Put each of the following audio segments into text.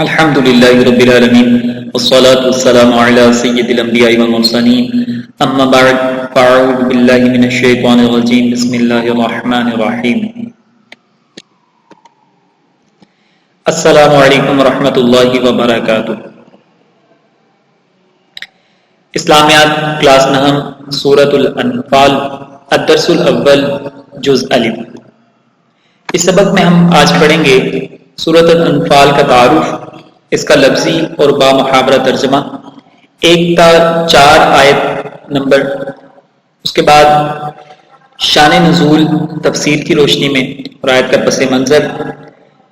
الحمد لله رب العالمين والصلاة والسلام على سيد الأنبياء والمرسلين أما بعد فأعوذ بالله من الشيطان الرجيم بسم الله الرحمن الرحيم السلام علیکم ورحمۃ اللہ وبرکاتہ۔ اسلامیات کلاس نہم سورۃ الانفال الدرس الاول جز الف۔ اس سبق میں ہم آج پڑھیں گے سورۃ الانفال کا تعارف، اس کا لفظی اور بامحاورہ ترجمہ، 1 تا 4 آیت نمبر، اس کے بعد شان نزول تفسیر کی روشنی میں اور آیت کا پس منظر،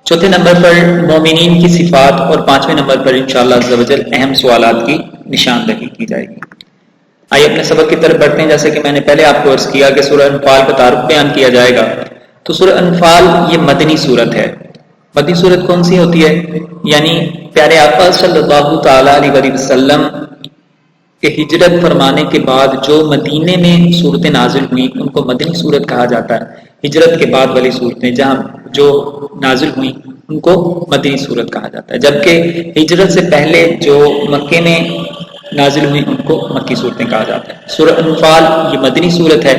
چوتھے نمبر پر مومنین کی صفات اور 5ویں نمبر پر انشاءاللہ عز و جل اہم سوالات کی نشاندہی کی جائے گی۔ آئیے اپنے سبق کی طرف بڑھتے ہیں۔ جیسے کہ میں نے پہلے آپ کو عرض کیا کہ سورہ انفال کا تعارف بیان کیا جائے گا، تو سورہ انفال یہ مدنی صورت ہے۔ مدنی صورت کون سی ہوتی ہے؟ یعنی پیارے آقا صلی اللہ تعالی علیہ وسلم کے ہجرت فرمانے کے بعد جو مدینے میں صورتیں نازل ہوئیں ان کو مدنی صورت کہا جاتا ہے۔ ہجرت کے بعد والی صورتیں جہاں جو نازل ہوئیں ان کو مدنی صورت کہا جاتا ہے، جبکہ ہجرت سے پہلے جو مکے میں نازل ہوئی ان کو مکی صورتیں کہا جاتا ہے۔ سورہ انفال یہ مدنی صورت ہے،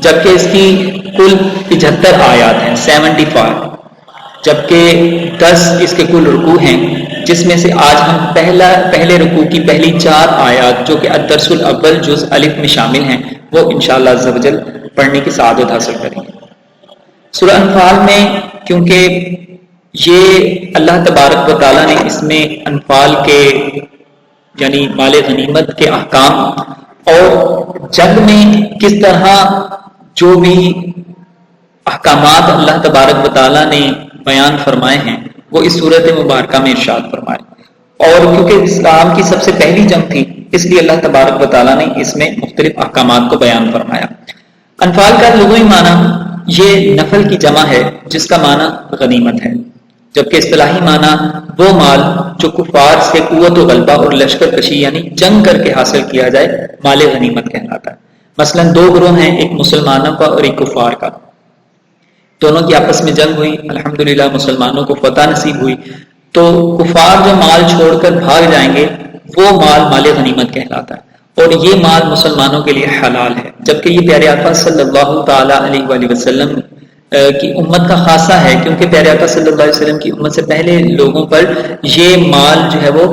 جبکہ اس کی کل 75 آیات ہیں، 75، جبکہ 10 اس کے کل رکوع ہیں، جس میں سے آج ہم پہلے رکوع کی پہلی 4 آیات جو کہ الدرس الاول جز الف میں شامل ہیں وہ انشاءاللہ عز و جل پڑھنے کی سعادت حاصل کریں گے۔ سورہ انفال میں کیونکہ یہ اللہ تبارک و تعالیٰ نے اس میں انفال کے یعنی مال غنیمت کے احکام اور جنگ میں کس طرح جو بھی احکامات اللہ تبارک و تعالیٰ نے بیان فرمائے ہیں وہ اس صورت مبارکہ میں ارشاد فرمائے، اور کیونکہ اسلام کی سب سے پہلی جنگ تھی اس لیے اللہ تبارک و تعالیٰ نے اس میں مختلف احکامات کو بیان فرمایا۔ انفال کا لغوی معنی یہ نفل کی جمع ہے جس کا معنی غنیمت ہے، جبکہ اصطلاحی معنی وہ مال جو کفار سے قوت و غلبہ اور لشکر کشی یعنی جنگ کر کے حاصل کیا جائے مال غنیمت کہلاتا ہے۔ مثلا 2 گروہ ہیں، ایک مسلمانوں کا اور ایک کفار کا، دونوں کی آپس میں جنگ ہوئی، الحمدللہ مسلمانوں کو فتح نصیب ہوئی، تو کفار جو مال چھوڑ کر بھاگ جائیں گے وہ مال غنیمت کہلاتا ہے، اور یہ مال مسلمانوں کے لیے حلال ہے، جبکہ یہ پیارے آقا صلی اللہ تعالی علیہ وآلہ وسلم کی امت کا خاصہ ہے، کیونکہ پیارے آقا صلی اللہ علیہ وسلم کی امت سے پہلے لوگوں پر یہ مال جو ہے وہ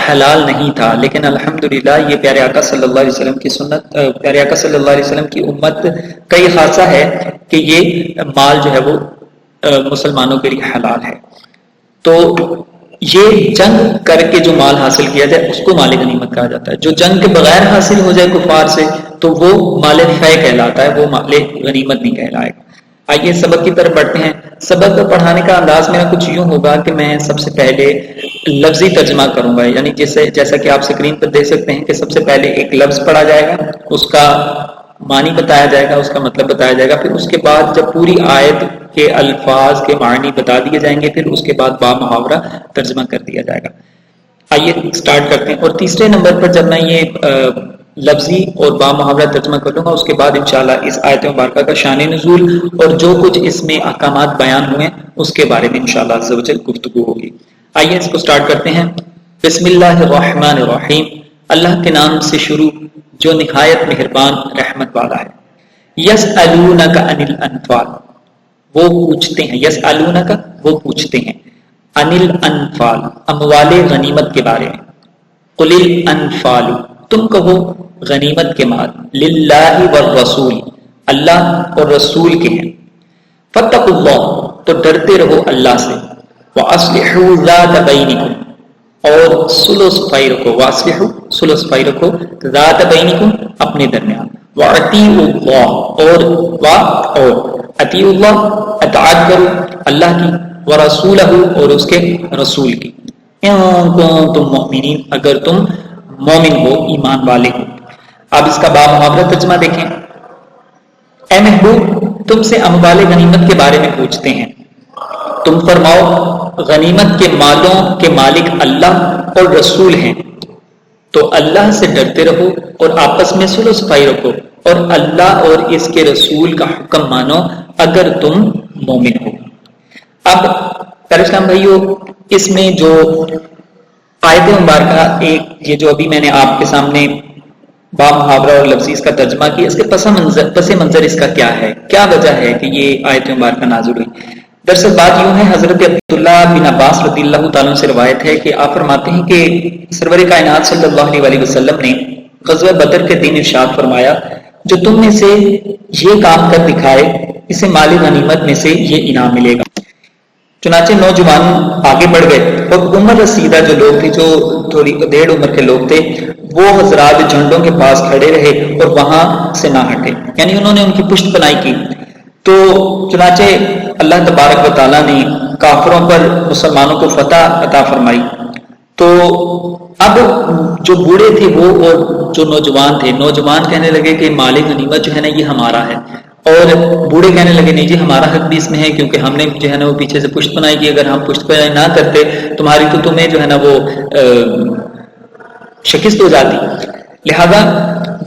حلال نہیں تھا، لیکن الحمدللہ یہ پیارے آقا صلی اللہ علیہ وسلم کی سنت، پیارے آقا صلی اللہ علیہ وسلم کی امت کا یہ خاصہ ہے کہ یہ مال جو ہے وہ مسلمانوں کے لیے حلال ہے۔ تو یہ جنگ کر کے جو مال حاصل کیا جائے اس کو مال غنیمت کہا جاتا ہے، جو جنگ کے بغیر حاصل ہو جائے کفار سے تو وہ مال فے کہلاتا ہے، وہ مال غنیمت نہیں کہلائے گا۔ آئیے سبق کی طرف بڑھتے ہیں۔ سبق پڑھانے کا انداز میرا کچھ یوں ہوگا کہ میں سب سے پہلے لفظی ترجمہ کروں گا، یعنی جیسا کہ آپ اسکرین پر دیکھ سکتے ہیں کہ سب سے پہلے ایک لفظ پڑھا جائے گا، اس کا معنی بتایا جائے گا، اس کا مطلب بتایا جائے گا، پھر اس کے بعد جب پوری آیت کے الفاظ کے معنی بتا دیے جائیں گے پھر اس کے بعد با محاورہ ترجمہ کر دیا جائے گا۔ آئیے اسٹارٹ کرتے ہیں، اور تیسرے نمبر پر جب میں یہ لفظی اور با محاورہ ترجمہ کر لوں گا اس کے بعد انشاءاللہ اس آیت مبارکہ کا شان نزول اور جو کچھ اس میں احکامات بیان ہوئے اس کے بارے میں انشاءاللہ عز و جل گفتگو ہوگی۔ آئیے اس کو سٹارٹ کرتے ہیں۔ بسم اللہ الرحمن الرحیم، اللہ کے نام سے شروع جو نہایت مہربان رحمت والا ہے۔ یسألونک عن الانفال، وہ پوچھتے ہیں، یسألونک وہ پوچھتے ہیں، عن الانفال اموال غنیمت کے بارے میں، قل الانفال تم کہو غنیمت کے مال، للہ والرسول اللہ اور رسول کے ہیں، فاتقوا اللہ تو ڈرتے رہو اللہ سے، واصلحوا ذات بینکم اور صلح صفائی رکھو، واصلحوا صلح صفائی رکھو، ذات بینکم اپنے درمیان، واطیعوا اللہ اور اطیعوا اللہ اطاعت کرو اللہ کی، ورسولہ اور اس کے رسول کی، ان کنتم مؤمنین اگر تم مومن ہو، ایمان والے ہو۔ اب اس کا با محاورہ ترجمہ دیکھیں۔ اے محبوب تم سے اموال غنیمت کے بارے میں پوچھتے ہیں، تم فرماؤ غنیمت کے مالوں کے مالک اللہ اور رسول ہیں، تو اللہ سے ڈرتے رہو اور آپس میں صلح صفائی رکھو اور اللہ اور اس کے رسول کا حکم مانو اگر تم مومن ہو۔ اب پیارے اسلام بھائیو، اس میں جو آیت مبارکہ ایک یہ جو ابھی میں نے آپ کے سامنے با محاورہ اور لفظی اس کا ترجمہ کیا، اس کے پس منظر اس کا کیا ہے، کیا وجہ ہے کہ یہ آیت مبارکہ نازل ہوئی؟ دراصل بات یوں ہے، حضرت عبداللہ بن عباس رضی اللہ تعالیٰ سے روایت ہے کہ آپ فرماتے ہیں کہ سرور کائنات صلی اللہ علیہ وسلم نے غزوہ بدر کے دن ارشاد فرمایا، جو تم میں سے یہ کام کر دکھائے اسے مال غنیمت میں سے یہ انعام ملے گا۔ چنانچہ نوجوان آگے بڑھ گئے اور عمر رسیدہ جو لوگ تھے، جو تھوڑی ڈیڑھ عمر کے لوگ تھے، وہ حضرات جھنڈوں کے پاس کھڑے رہے اور وہاں سے نہ ہٹے، یعنی انہوں نے ان کی پشت پناہی کی۔ تو چنانچہ اللہ تبارک و تعالیٰ نے کافروں پر مسلمانوں کو فتح عطا فرمائی۔ تو اب جو بوڑھے تھے وہ اور جو نوجوان تھے، نوجوان کہنے لگے کہ مال غنیمت جو ہے نا یہ ہمارا ہے، اور بوڑھے کہنے لگے نہیں جی ہمارا حق بھی اس میں ہے، کیونکہ ہم نے جو ہے نا وہ پیچھے سے پشت پناہی کی، اگر ہم پشت پناہی نہ کرتے تمہاری تو تمہیں جو ہے نا وہ شکست ہو جاتی۔ لہذا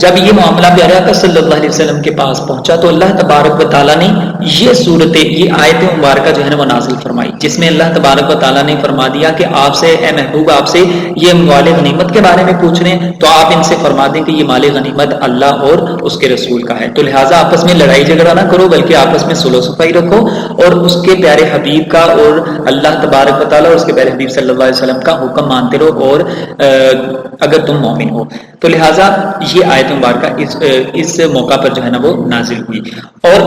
جب یہ معاملہ پیارے آقا صلی اللہ علیہ وسلم کے پاس پہنچا تو اللہ تبارک و تعالیٰ نے یہ آیت مبارکہ جو ہے نا وہ نازل فرمائی، جس میں اللہ تبارک و تعالیٰ نے فرما دیا کہ آپ سے اے محبوب، آپ سے یہ مال غنیمت کے بارے میں پوچھ رہے ہیں تو آپ ان سے فرما دیں کہ یہ مال غنیمت اللہ اور اس کے رسول کا ہے، تو لہٰذا آپس میں لڑائی جھگڑا نہ کرو بلکہ آپس میں صلح و صفائی رکھو اور اس کے پیارے حبیب کا اور اللہ تبارک و تعالیٰ اور اس کے پیارے حبیب صلی اللہ علیہ وسلم کا حکم مانتے رہو، اور اگر تم مومن ہو تو لہٰذا یہ آیت مبارکہ اس موقع پر جو ہے نا وہ نازل ہوئی۔ اور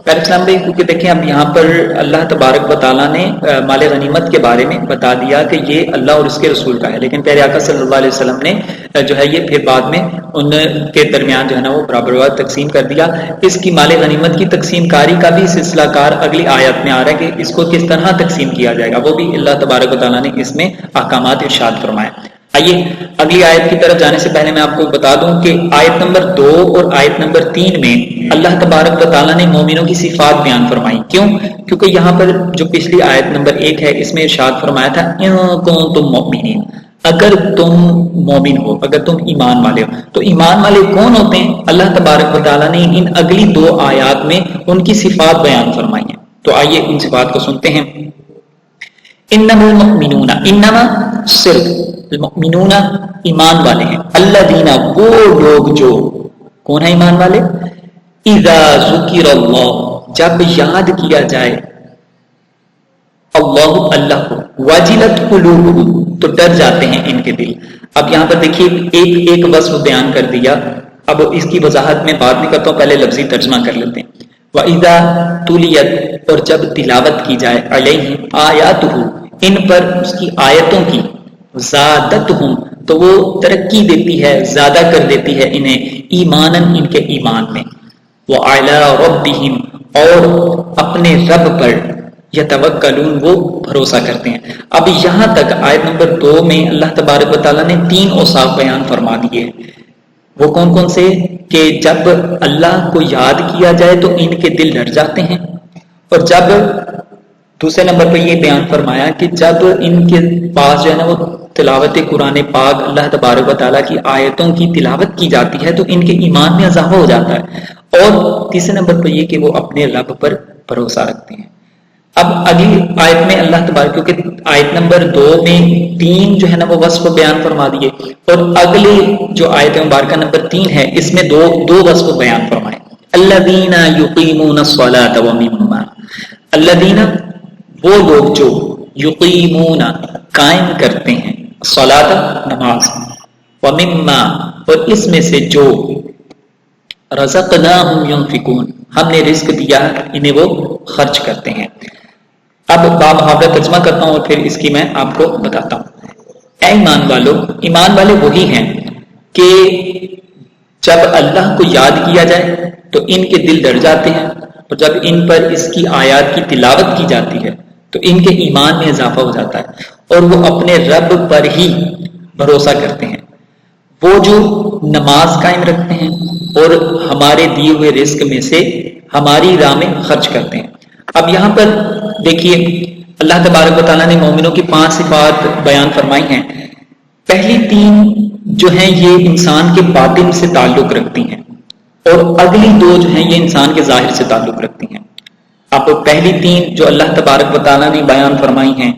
پیارے اسلام بھائی، کیونکہ دیکھیں اب یہاں پر اللہ تبارک و تعالیٰ نے مال غنیمت کے بارے میں بتا دیا کہ یہ اللہ اور اس کے رسول کا ہے، لیکن پیارے آقا صلی اللہ علیہ وسلم نے جو ہے یہ پھر بعد میں ان کے درمیان جو ہے نا وہ برابر تقسیم کر دیا۔ اس کی مال غنیمت کی تقسیم کاری کا بھی سلسلہ کار اگلی آیت میں آ رہا ہے کہ اس کو کس طرح تقسیم کیا جائے گا، وہ بھی اللہ تبارک و تعالیٰ نے اس میں احکامات ارشاد فرمائے۔ آئیے اگلی آیت کی طرف جانے سے پہلے میں آپ کو بتا دوں کہ آیت نمبر 2 اور آیت نمبر 3 میں اللہ تبارک و تعالیٰ نے مومنوں کی صفات بیان فرمائی۔ کیوں؟ کیونکہ یہاں پر جو پچھلی آیت نمبر 1 ہے اس میں ارشاد فرمایا تھا ان کنتم مؤمنین، اگر تم مومن ہو، اگر تم ایمان والے ہو۔ تو ایمان والے کون ہوتے ہیں؟ اللہ تبارک و تعالیٰ نے ان اگلی 2 آیات میں ان کی صفات بیان فرمائی ہیں۔ تو آئیے ان صفات کو سنتے ہیں۔ انما المؤمنون، انما صرف، المؤمنون ایمان والے ہیں، الذین وہ لوگ جو، کون ہے ایمان والے؟ اذا ذکر اللہ، جب یاد کیا جائے اللہ کو، وجلت قلوبہم، تو ڈر جاتے ہیں ان کے دل۔ اب یہاں پر دیکھیے ایک وصف بیان کر دیا، اب اس کی وضاحت میں بعد میں کرتا ہوں، پہلے لفظی ترجمہ کر لیتے ہیں۔ وَإِذَا تُلِيَتْ، اور جب تلاوت کی جائے، علیہم آیاتہ، ان پر اس کی آیتوں کی، زادتہم، تو وہ ترقی دیتی ہے، زیادہ کر دیتی ہے انہیں، ایماناً، ان کے ایمان میں، وَعَلَىٰ رَبِّهِمْ، اور اپنے رب پر، یتوکلون، وہ بھروسہ کرتے ہیں۔ اب یہاں تک آیت نمبر 2 میں اللہ تبارک و تعالیٰ نے 3 اوصاف بیان فرما دیے۔ وہ کون کون سے؟ کہ جب اللہ کو یاد کیا جائے تو ان کے دل ڈر جاتے ہیں، اور جب دوسرے نمبر پہ یہ بیان فرمایا کہ جب ان کے پاس جو ہے نا وہ تلاوت قرآن پاک، اللہ تبارک و تعالیٰ کی آیتوں کی تلاوت کی جاتی ہے تو ان کے ایمان میں اضافہ ہو جاتا ہے، اور تیسرے نمبر پہ یہ کہ وہ اپنے رب پر بھروسہ رکھتے ہیں۔ اب اگلی آیت میں اللہ تبارک، کیونکہ آیت نمبر 2 میں 3 جو ہے نا وہ وصف بیان فرما دیے، اور اگلی جو آیت مبارکہ نمبر 3 ہے اس میں دو وصف بیان فرمائے۔ الذین یقیمون الصلاۃ ومما، الذین وہ لوگ جو، یقیمون قائم کرتے ہیں، صلاۃ نماز، ومما اور اس میں سے جو، رزقناہم ینفقون ہم نے رزق دیا انہیں وہ خرچ کرتے ہیں۔ اب بامحاورہ ترجمہ کرتا ہوں اور پھر اس کی میں آپ کو بتاتا ہوں۔ اے ایمان والو، ایمان والے وہی ہیں کہ جب اللہ کو یاد کیا جائے تو ان کے دل ڈر جاتے ہیں، اور جب ان پر اس کی آیات کی تلاوت کی جاتی ہے تو ان کے ایمان میں اضافہ ہو جاتا ہے، اور وہ اپنے رب پر ہی بھروسہ کرتے ہیں۔ وہ جو نماز قائم رکھتے ہیں اور ہمارے دیے ہوئے رزق میں سے ہماری راہ میں خرچ کرتے ہیں۔ اب یہاں پر دیکھیے اللہ تبارک و تعالیٰ نے مومنوں کی 5 صفات بیان فرمائی ہیں۔ پہلی 3 جو ہیں یہ انسان کے باطن سے تعلق رکھتی ہیں، اور اگلی 2 جو ہیں یہ انسان کے ظاہر سے تعلق رکھتی ہیں۔ اب پہلی 3 جو اللہ تبارک و تعالیٰ نے بیان فرمائی ہیں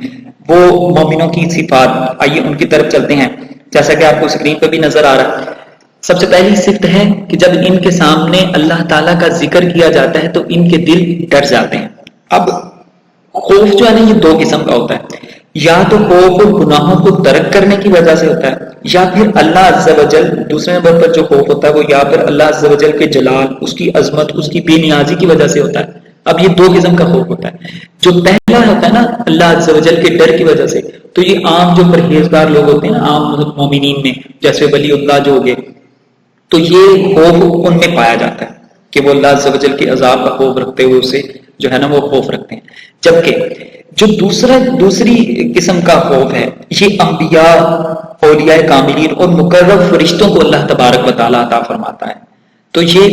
وہ مومنوں کی صفات، آئیے ان کی طرف چلتے ہیں جیسا کہ آپ کو اسکرین پہ بھی نظر آ رہا ہے۔ سب سے پہلی صفت ہے کہ جب ان کے سامنے اللہ تعالیٰ کا ذکر کیا جاتا ہے تو ان کے دل ڈر جاتے ہیں۔ اب خوف جو ہے نا یہ دو قسم کا ہوتا ہے، یا تو خوف گناہوں کو ترک کرنے کی وجہ سے ہوتا ہے، یا پھر اللہ عز و جل، دوسرے نمبر پر جو خوف ہوتا ہے وہ یا پھر اللہ عز و جل کے جلال، اس کی عظمت، اس کی بے نیازی کی وجہ سے ہوتا ہے۔ اب یہ دو قسم کا خوف ہوتا ہے۔ جو پہلا ہوتا ہے نا اللہ عز و جل کے ڈر کی وجہ سے، تو یہ عام جو پرہیزگار لوگ ہوتے ہیں نا، عام مومنین میں، جیسے ولی اللہ جو ہو گئے، تو یہ خوف ان میں پایا جاتا ہے کہ وہ اللہ عز و جل کے عذاب کا خوف رکھتے ہوئے اسے جو ہے نا وہ خوف رکھتے ہیں۔ جبکہ جو دوسری قسم کا خوف ہے، یہ انبیاء، اولیاء کاملین اور مقرب فرشتوں کو اللہ تبارک و تعالیٰ عطا فرماتا ہے۔ تو یہ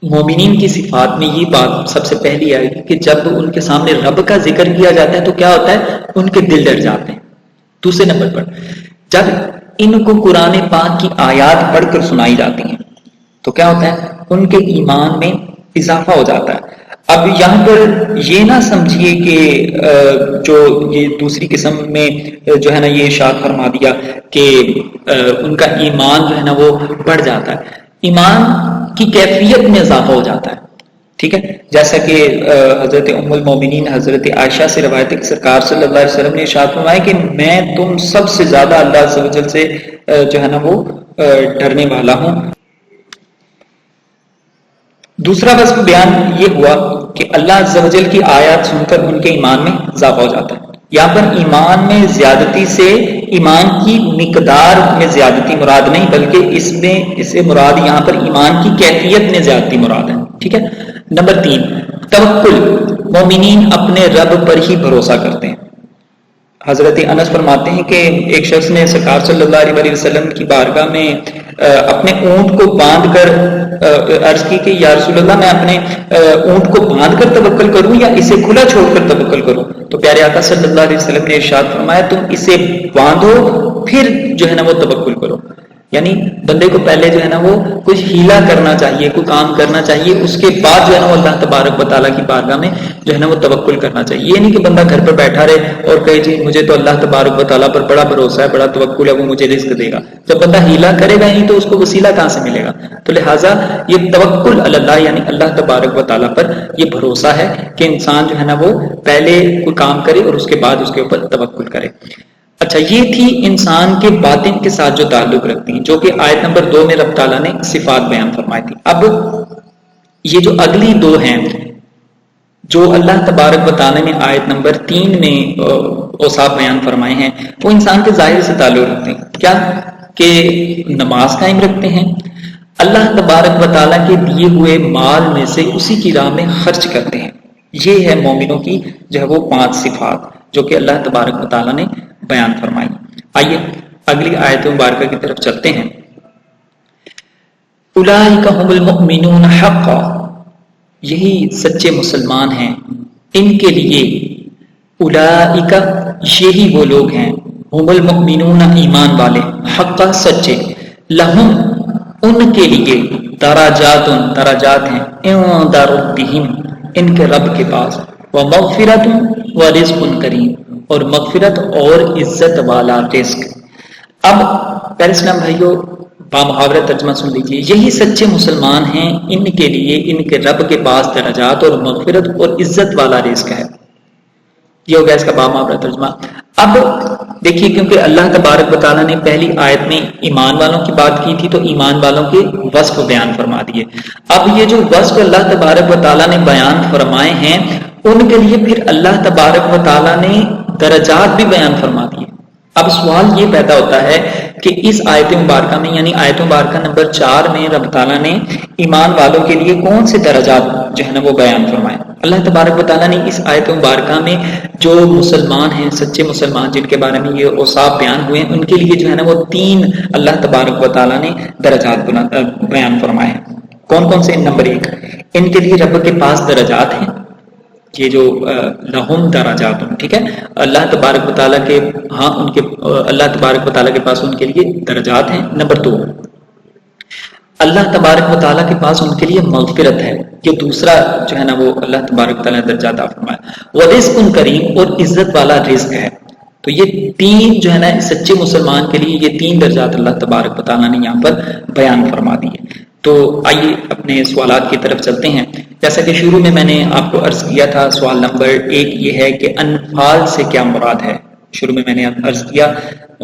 مومنین کی صفات میں یہ بات سب سے پہلی آئے گی کہ جب ان کے سامنے رب کا ذکر کیا جاتا ہے تو کیا ہوتا ہے، ان کے دل ڈر جاتے ہیں۔ دوسرے نمبر پر جب ان کو قرآن پاک کی آیات پڑھ کر سنائی جاتی ہیں تو کیا ہوتا ہے، ان کے ایمان میں اضافہ ہو جاتا ہے۔ اب یہاں پر یہ نہ سمجھیے کہ جو یہ دوسری قسم میں جو ہے نا یہ ارشاد فرما دیا کہ ان کا ایمان جو ہے نا وہ بڑھ جاتا ہے، ایمان کی کیفیت میں اضافہ ہو جاتا ہے، ٹھیک ہے۔ جیسا کہ حضرت ام المومنین حضرت عائشہ سے روایت ہے کہ سرکار صلی اللہ علیہ وسلم نے ارشاد فرمایا کہ میں تم سب سے زیادہ اللہ عز و جل سے جو ہے نا وہ ڈرنے والا ہوں۔ دوسرا وصف بیان یہ ہوا کہ اللہ عز و جل کی آیات سن کر ان کے ایمان میں اضافہ ہو جاتا ہے۔ یہاں پر ایمان میں زیادتی سے ایمان کی مقدار میں زیادتی مراد نہیں، بلکہ اس سے مراد یہاں پر ایمان کی کیفیت میں زیادتی مراد ہے، ٹھیک ہے۔ نمبر 3، توکل، مومنین اپنے رب پر ہی بھروسہ کرتے ہیں۔ حضرت انس فرماتے ہیں کہ ایک شخص نے سرکار صلی اللہ علیہ وسلم کی بارگاہ میں اپنے اونٹ کو باندھ کر عرض کی کہ یا رسول اللہ میں اپنے اونٹ کو باندھ کر توکل کروں یا اسے کھلا چھوڑ کر توکل کروں؟ تو پیارے آقا صلی اللہ علیہ وسلم نے ارشاد فرمایا تم اسے باندھو پھر جو ہے نا وہ توکل کرو۔ یعنی بندے کو پہلے جو ہے نا وہ کچھ ہیلا کرنا چاہیے، کوئی کام کرنا چاہیے، اس کے بعد جو ہے نا وہ اللہ تبارک و تعالیٰ کی بارگاہ میں جو ہے نا وہ توکل کرنا چاہیے۔ یہ نہیں کہ بندہ گھر پر بیٹھا رہے اور کہے جی مجھے تو اللہ تبارک و تعالیٰ پر بڑا بھروسہ ہے، بڑا توکل ہے، وہ مجھے رزق دے گا۔ جب بندہ ہیلا کرے گا نہیں تو اس کو وسیلہ کہاں سے ملے گا؟ تو لہٰذا یہ توکل اللہ یعنی اللہ تبارک و تعالیٰ پر یہ بھروسہ ہے کہ انسان جو ہے نا وہ پہلے کوئی کام کرے اور اس کے بعد اس کے اوپر توکل کرے۔ اچھا، یہ تھی انسان کے باطن کے ساتھ جو تعلق رکھتی ہیں، جو کہ آیت نمبر 2 میں رب تعالیٰ نے صفات بیان فرمائی تھی۔ اب یہ جو اگلی دو ہیں جو اللہ تبارک و تعالیٰ نے آیت نمبر 3 میں اوصاف بیان فرمائے ہیں، وہ انسان کے ظاہر سے تعلق رکھتے ہیں۔ کیا کہ نماز قائم رکھتے ہیں، اللہ تبارک و تعالیٰ کے دیے ہوئے مال میں سے اسی کی راہ میں خرچ کرتے ہیں۔ یہ ہے مومنوں کی جو ہے وہ 5 صفات جو کہ اللہ تبارک و تعالیٰ نے بیان فرمائی۔ آئیے اگلی آیت مبارکہ کی طرف چلتے ہیں۔ اولئک هم المؤمنون حقا، یہی سچے مسلمان ہیں، ان کے لیے اولئک یہی وہ لوگ ہیں، هم المؤمنون ایمان والے، حقا سچے، لہم ان کے لیے درجات ہیں، عند ربہم ان کے رب کے پاس، ومغفرۃ ورزق کریم اور مغفرت اور عزت والا رزق۔ اب پیارے اسلام بھائیو بامحاورہ ترجمہ سن لیجیے، یہی سچے مسلمان ہیں، ان کے لیے ان کے رب کے پاس درجات اور مغفرت اور عزت والا رزق ہے۔ یہ ہو گیا اس کا بامحاورہ ترجمہ۔ اب دیکھیے کیونکہ اللہ تبارک و تعالیٰ نے پہلی آیت میں ایمان والوں کی بات کی تھی تو ایمان والوں کے وصف بیان فرما دیے۔ اب یہ جو وصف اللہ تبارک و تعالیٰ نے بیان فرمائے ہیں ان کے لیے پھر اللہ تبارک و تعالیٰ نے درجات بھی بیان فرما دیے۔ اب سوال یہ پیدا ہوتا ہے کہ اس آیت مبارکہ میں یعنی آیت مبارکہ نمبر 4 میں رب تعالیٰ نے ایمان والوں کے لیے کون سے درجات جو ہے نا وہ بیان فرمائے؟ اللہ تبارک و تعالیٰ نے اس آیت مبارکہ میں جو مسلمان ہیں، سچے مسلمان جن کے بارے میں یہ اوصاف بیان ہوئے ہیں، ان کے لیے جو ہے نا وہ 3 اللہ تبارک و تعالیٰ نے درجات بیان فرمائے ہیں۔ کون کون سے؟ نمبر 1، ان کے لیے رب کے پاس درجات ہیں، یہ جو لہم درجات، ٹھیک ہے، اللہ تبارک و تعالیٰ کے ہاں ان کے اللہ تبارک و تعالیٰ کے پاس ان کے لیے درجات ہیں۔ نمبر 2، اللہ تبارک و تعالیٰ کے پاس ان کے لیے مغفرت ہے. یہ دوسرا جو ہے نا وہ اللہ تبارک و تعالیٰ نے درجہ عطا فرمایا. وَرِزْقٌ کریم، اور عزت والا رزق ہے. تو یہ تین جو ہے نا سچے مسلمان کے لیے یہ تین درجات اللہ تبارک و تعالیٰ نے یہاں پر بیان فرما دیے. تو آئیے اپنے سوالات کی طرف چلتے ہیں. جیسا کہ شروع میں نے آپ کو عرض کیا تھا، سوال نمبر 1 یہ ہے کہ انفال سے کیا مراد ہے. شروع میں نے عرض کیا،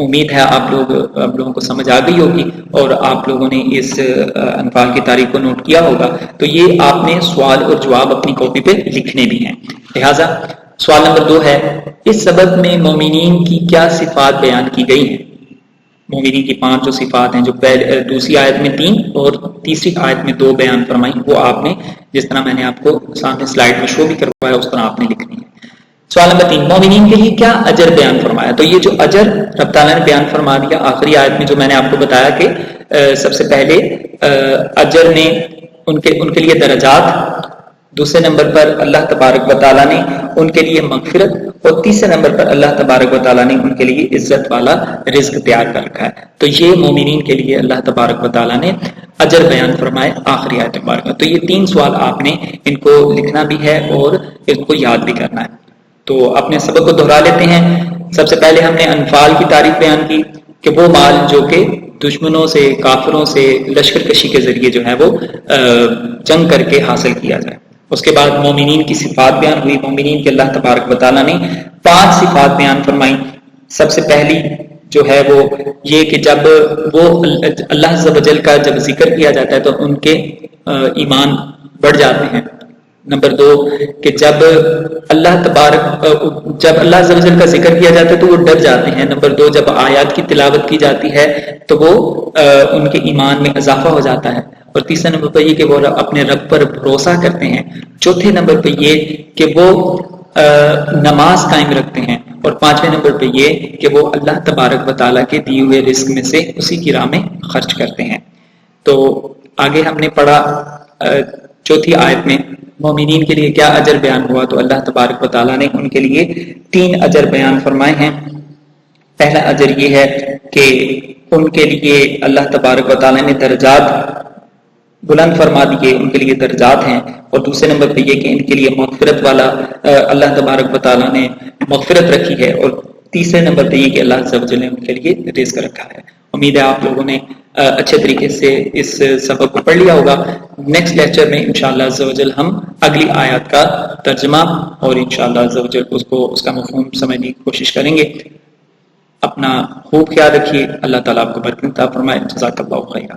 امید ہے آپ لوگوں کو سمجھ آ گئی ہوگی اور آپ لوگوں نے اس انفال کی تاریخ کو نوٹ کیا ہوگا. تو یہ آپ نے سوال اور جواب اپنی کاپی پہ لکھنے بھی ہیں. لہٰذا سوال نمبر 2 ہے، اس سبق میں مومنین کی کیا صفات بیان کی گئی ہیں. مومنین کی 5 جو صفات ہیں، جو دوسری آیت میں 3 اور تیسری آیت میں 2 بیان فرمائی، وہ آپ نے جس طرح میں نے آپ کو سامنے سلائیڈ میں شو بھی کروایا اس طرح آپ نے لکھنی ہے. سوال نمبر 3، مومنین کے لیے کیا اجر بیان فرمایا. تو یہ جو اجر رب تعالیٰ نے بیان فرما دیا آخری آیت میں، جو میں نے آپ کو بتایا کہ سب سے پہلے اجر نے ان کے لیے درجات، دوسرے نمبر پر اللہ تبارک و تعالیٰ نے ان کے لیے مغفرت، اور تیسرے نمبر پر اللہ تبارک و تعالیٰ نے ان کے لیے عزت والا رزق تیار کر رکھا ہے. تو یہ مومنین کے لیے اللہ تبارک و تعالیٰ نے اجر بیان فرمائے آخری آیت مبارکہ. تو یہ 3 سوال آپ نے ان کو لکھنا بھی ہے اور ان کو یاد بھی کرنا ہے. تو اپنے سبق کو دہرا لیتے ہیں. سب سے پہلے ہم نے انفال کی تعریف بیان کی کہ وہ مال جو کہ دشمنوں سے، کافروں سے لشکر کشی کے ذریعے جو ہے وہ جنگ کر کے حاصل کیا جائے. اس کے بعد مومنین کی صفات بیان ہوئی. مومنین کے اللہ تبارک و تعالیٰ نے 5 صفات بیان فرمائی. سب سے پہلی جو ہے وہ یہ کہ جب وہ اللہ عز و جل کا جب ذکر کیا جاتا ہے تو ان کے ایمان بڑھ جاتے ہیں. نمبر 2 کہ جب اللہ عز و جل کا ذکر کیا جاتا ہے تو وہ ڈر جاتے ہیں. نمبر 2 جب آیات کی تلاوت کی جاتی ہے تو وہ ان کے ایمان میں اضافہ ہو جاتا ہے. اور تیسرے نمبر پر یہ کہ وہ اپنے رب پر بھروسہ کرتے ہیں. چوتھے نمبر پہ یہ کہ وہ نماز قائم رکھتے ہیں. اور 5ویں نمبر پہ یہ کہ وہ اللہ تبارک و تعالیٰ کے دیے ہوئے رزق میں سے اسی کی راہ میں خرچ کرتے ہیں. تو آگے ہم نے پڑھا چوتھی آیت میں مومنین کے لیے کیا اجر بیان ہوا. تو اللہ تبارک و تعالیٰ نے ان کے لیے 3 اجر بیان فرمائے ہیں. پہلا اجر یہ ہے کہ ان کے لیے اللہ تبارک و تعالیٰ نے درجات بلند فرما دیے، ان کے لیے درجات ہیں. اور دوسرے نمبر پہ یہ کہ ان کے لیے مغفرت والا اللہ تبارک و تعالیٰ نے مغفرت رکھی ہے. اور تیسرے نمبر پہ یہ کہ اللہ عز و جل نے ان کے لیے رزق رکھا ہے. امید ہے آپ لوگوں نے اچھے طریقے سے اس سبق کو پڑھ لیا ہوگا. نیکسٹ لیکچر میں انشاءاللہ عز و جل ہم اگلی آیات کا ترجمہ اور انشاءاللہ عز و جل اس کا مفہوم سمجھنے کی کوشش کریں گے. اپنا خوب خیال رکھیے. اللہ تعالیٰ آپ کو برکت عطا فرمائے. جزاک اللہ خیرا.